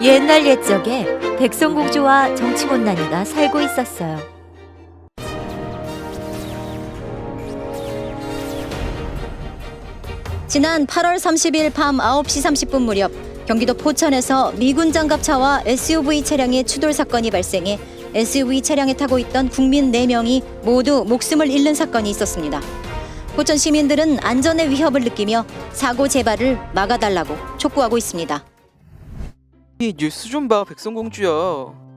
옛날 옛적에 백성공주와 정치못난이가 살고 있었어요. 지난 8월 30일 밤 9시 30분 무렵 경기도 포천에서 미군 장갑차와 SUV 차량의 추돌 사건이 발생해 SUV 차량에 타고 있던 국민 4명이 모두 목숨을 잃는 사건이 있었습니다. 포천 시민들은 안전의 위협을 느끼며 사고 재발을 막아달라고 촉구하고 있습니다. 이 뉴스 좀 봐, 백성공주야.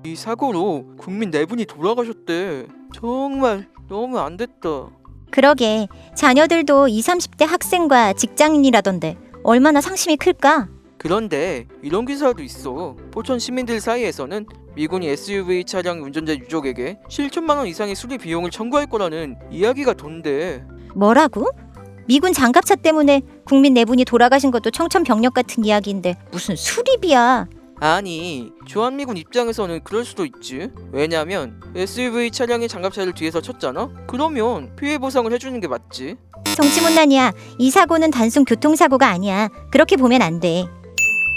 이 사고로 국민 4분이 돌아가셨대. 정말 너무 안 됐다. 그러게 자녀들도 20, 30대 학생과 직장인이라던데 얼마나 상심이 클까? 그런데 이런 기사도 있어. 포천 시민들 사이에서는 미군이 SUV 차량 운전자 유족에게 7천만 원 이상의 수리 비용을 청구할 거라는 이야기가 돈대. 뭐라고? 미군 장갑차 때문에 국민 4분이 돌아가신 것도 청천벽력 같은 이야기인데 무슨 수리비야? 아니, 주한미군 입장에서는 그럴 수도 있지. 왜냐면 SUV 차량의 장갑차를 뒤에서 쳤잖아? 그러면 피해 보상을 해주는 게 맞지. 정치문란이야. 이 사고는 단순 교통사고가 아니야. 그렇게 보면 안 돼.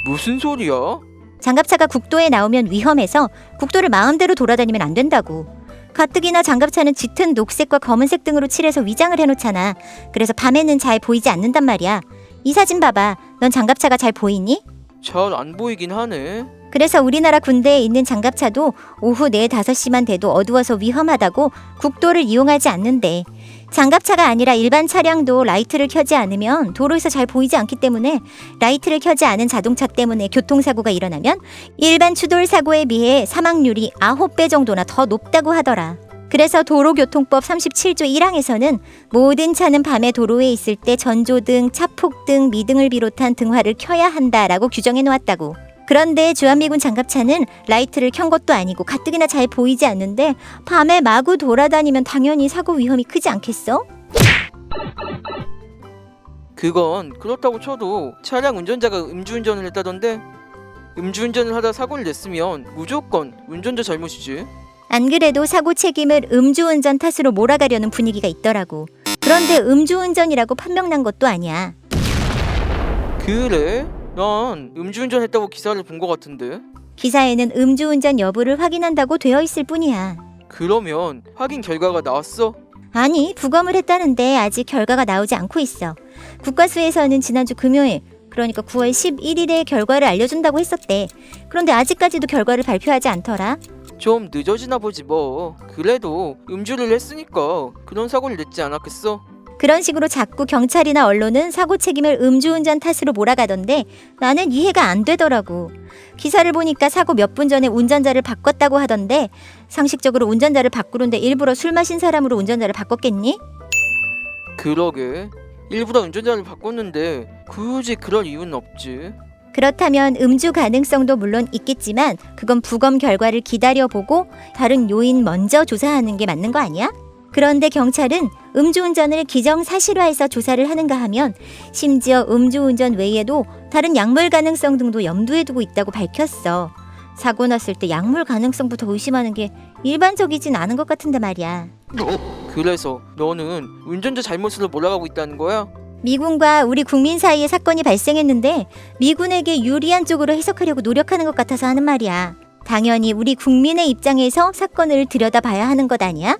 무슨 소리야? 장갑차가 국도에 나오면 위험해서 국도를 마음대로 돌아다니면 안 된다고. 가뜩이나 장갑차는 짙은 녹색과 검은색 등으로 칠해서 위장을 해놓잖아. 그래서 밤에는 잘 보이지 않는단 말이야. 이 사진 봐봐. 넌 장갑차가 잘 보이니? 잘 안 보이긴 하네. 그래서 우리나라 군대에 있는 장갑차도 오후 4, 5시만 돼도 어두워서 위험하다고 국도를 이용하지 않는데, 장갑차가 아니라 일반 차량도 라이트를 켜지 않으면 도로에서 잘 보이지 않기 때문에 라이트를 켜지 않은 자동차 때문에 교통사고가 일어나면 일반 추돌 사고에 비해 사망률이 9배 정도나 더 높다고 하더라. 그래서 도로교통법 37조 1항에서는 모든 차는 밤에 도로에 있을 때 전조등, 차폭등, 미등을 비롯한 등화를 켜야 한다라고 규정해 놓았다고. 그런데 주한미군 장갑차는 라이트를 켠 것도 아니고 가뜩이나 잘 보이지 않는데 밤에 마구 돌아다니면 당연히 사고 위험이 크지 않겠어? 그건 그렇다고 쳐도 차량 운전자가 음주운전을 했다던데, 음주운전을 하다 사고를 냈으면 무조건 운전자 잘못이지. 안 그래도 사고 책임을 음주운전 탓으로 몰아가려는 분위기가 있더라고. 그런데 음주운전이라고 판명난 것도 아니야. 그래? 난 음주운전 했다고 기사를 본 것 같은데. 기사에는 음주운전 여부를 확인한다고 되어 있을 뿐이야. 그러면 확인 결과가 나왔어? 아니, 부검을 했다는데 아직 결과가 나오지 않고 있어. 국과수에서는 지난주 금요일, 그러니까 9월 11일에 결과를 알려준다고 했었대. 그런데 아직까지도 결과를 발표하지 않더라. 좀 늦어지나 보지 뭐. 그래도 음주를 했으니까 그런 사고를 냈지 않았겠어? 그런 식으로 자꾸 경찰이나 언론은 사고 책임을 음주운전 탓으로 몰아가던데 나는 이해가 안 되더라고. 기사를 보니까 사고 몇 분 전에 운전자를 바꿨다고 하던데 상식적으로 운전자를 바꾸는데 일부러 술 마신 사람으로 운전자를 바꿨겠니? 그러게. 일부러 운전자를 바꿨는데 굳이 그럴 이유는 없지. 그렇다면 음주 가능성도 물론 있겠지만 그건 부검 결과를 기다려보고 다른 요인 먼저 조사하는 게 맞는 거 아니야? 그런데 경찰은 음주운전을 기정사실화해서 조사를 하는가 하면 심지어 음주운전 외에도 다른 약물 가능성 등도 염두에 두고 있다고 밝혔어. 사고 났을 때 약물 가능성부터 의심하는 게 일반적이진 않은 것 같은데 말이야. 그래서 너는 운전자 잘못으로 몰아가고 있다는 거야? 미군과 우리 국민 사이에 사건이 발생했는데 미군에게 유리한 쪽으로 해석하려고 노력하는 것 같아서 하는 말이야. 당연히 우리 국민의 입장에서 사건을 들여다봐야 하는 것 아니야?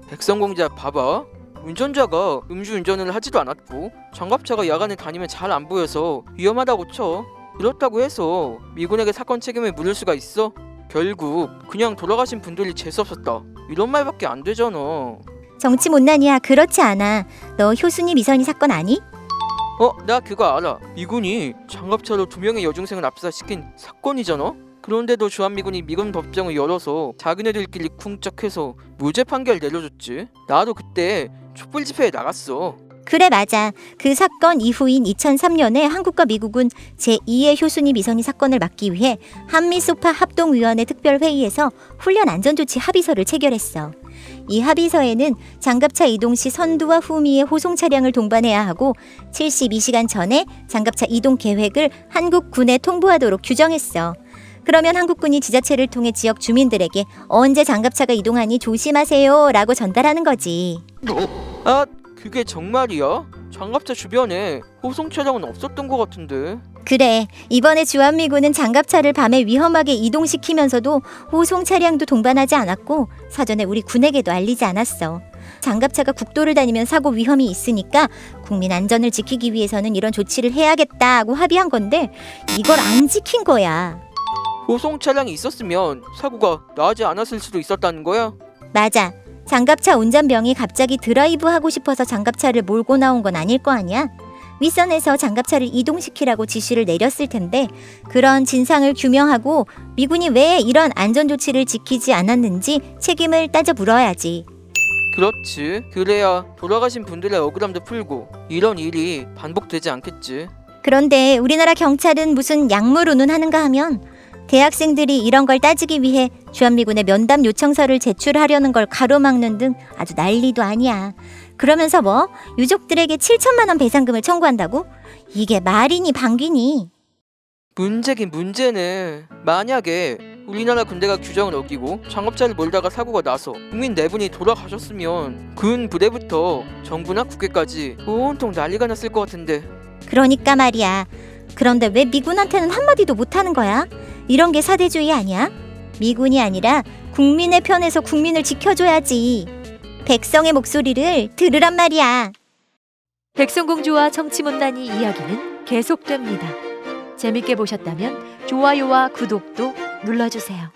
백성공자 봐봐. 운전자가 음주운전을 하지도 않았고 장갑차가 야간에 다니면 잘 안 보여서 위험하다고 쳐. 그렇다고 해서 미군에게 사건 책임을 물을 수가 있어? 결국 그냥 돌아가신 분들이 재수없었다, 이런 말밖에 안 되잖아. 정치못난이야. 그렇지 않아. 너 효순이 미선이 사건 아니? 나 그거 알아. 미군이 장갑차로 2명의 여중생을 압사시킨 사건이잖아? 그런데도 주한미군이 미군 법정을 열어서 작은 애들끼리 쿵짝해서 무죄 판결 내려줬지. 나도 그때 촛불 집회에 나갔어. 그래, 맞아. 그 사건 이후인 2003년에 한국과 미국은 제2의 효순이 미선이 사건을 막기 위해 한미소파 합동위원회 특별회의에서 훈련 안전조치 합의서를 체결했어. 이 합의서에는 장갑차 이동 시 선두와 후미의 호송 차량을 동반해야 하고 72시간 전에 장갑차 이동 계획을 한국군에 통보하도록 규정했어. 그러면 한국군이 지자체를 통해 지역 주민들에게 언제 장갑차가 이동하니 조심하세요 라고 전달하는 거지. 아, 그게 정말이야? 장갑차 주변에 호송 차량은 없었던 것 같은데. 그래, 이번에 주한미군은 장갑차를 밤에 위험하게 이동시키면서도 호송 차량도 동반하지 않았고 사전에 우리 군에게도 알리지 않았어. 장갑차가 국도를 다니면 사고 위험이 있으니까 국민 안전을 지키기 위해서는 이런 조치를 해야겠다고 합의한 건데 이걸 안 지킨 거야. 호송 차량이 있었으면 사고가 나지 않았을 수도 있었다는 거야? 맞아. 장갑차 운전병이 갑자기 드라이브 하고 싶어서 장갑차를 몰고 나온 건 아닐 거 아니야? 윗선에서 장갑차를 이동시키라고 지시를 내렸을 텐데 그런 진상을 규명하고 미군이 왜 이런 안전조치를 지키지 않았는지 책임을 따져 물어야지. 그렇지. 그래야 돌아가신 분들의 억울함도 풀고 이런 일이 반복되지 않겠지. 그런데 우리나라 경찰은 무슨 약물 운운하는가 하면 대학생들이 이런 걸 따지기 위해 주한미군에 면담 요청서를 제출하려는 걸 가로막는 등 아주 난리도 아니야. 그러면서 뭐 유족들에게 7천만 원 배상금을 청구한다고? 이게 말이니 방귀니? 문제긴 문제네. 만약에 우리나라 군대가 규정을 어기고 장갑차를 몰다가 사고가 나서 국민 4분이 돌아가셨으면 군 부대부터 정부나 국회까지 온통 난리가 났을 것 같은데. 그러니까 말이야. 그런데 왜 미군한테는 한마디도 못하는 거야? 이런 게 사대주의 아니야? 미군이 아니라 국민의 편에서 국민을 지켜줘야지. 백성의 목소리를 들으란 말이야. 백성공주와 정치못난이 이야기는 계속됩니다. 재밌게 보셨다면 좋아요와 구독도 눌러주세요.